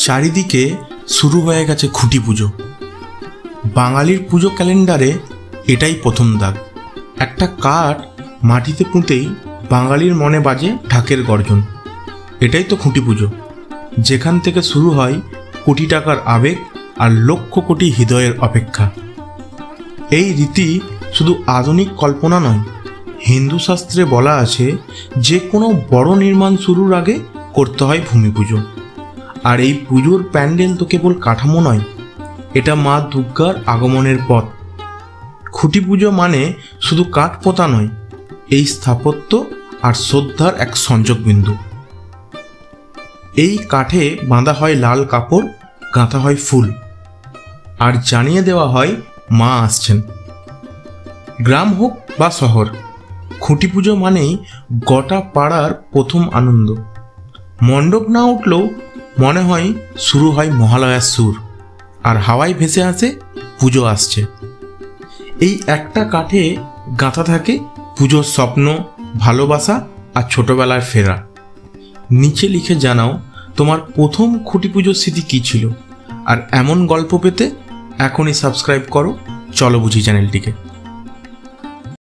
চারিদিকে শুরু হয়ে গেছে খুঁটি পুজো। বাঙালির পুজো ক্যালেন্ডারে এটাই প্রথম দাগ। একটা কাঠ মাটিতে পুঁতেই বাঙালির মনে বাজে ঢাকের গর্জন। এটাই তো খুঁটি পুজো, যেখান থেকে শুরু হয় কোটি টাকার আবেগ আর লক্ষ কোটি হৃদয়ের অপেক্ষা। এই রীতি শুধু আধুনিক কল্পনা নয়, হিন্দু শাস্ত্রে বলা আছে যে কোনো বড় নির্মাণ শুরুর আগে করতে হয় ভূমি পুজো। আর এই পুজোর প্যান্ডেল তো কেবল কাঠামো নয়, এটা মা দুর্গার আগমনের পথ। খুঁটি পুজো মানে শুধু কাঠ পোতা নয়, এই স্থাপত্য আর শ্রদ্ধার এক সংযোগ বিন্দু। এই কাঠে বাঁধা হয় লাল কাপড়, গাঁথা হয় ফুল, আর জানিয়ে দেওয়া হয় মা আসছেন। গ্রাম হোক বা শহর, খুঁটি পুজো মানেই গোটা পাড়ার প্রথম আনন্দ। মণ্ডপ না উঠলেও মনে হয় শুরু হয় মহালয়ার সুর, আর হাওয়ায় ভেসে আসে পুজো আসছে। এই একটা কাঠে গাঁথা থাকে পুজোর স্বপ্ন, ভালোবাসা আর ছোটবেলার ফেরা। নিচে লিখে জানাও তোমার প্রথম খুঁটি পুজোর স্মৃতি কী ছিল। আর এমন গল্প পেতে এখনই সাবস্ক্রাইব করো চলো বুঝি চ্যানেলটিকে।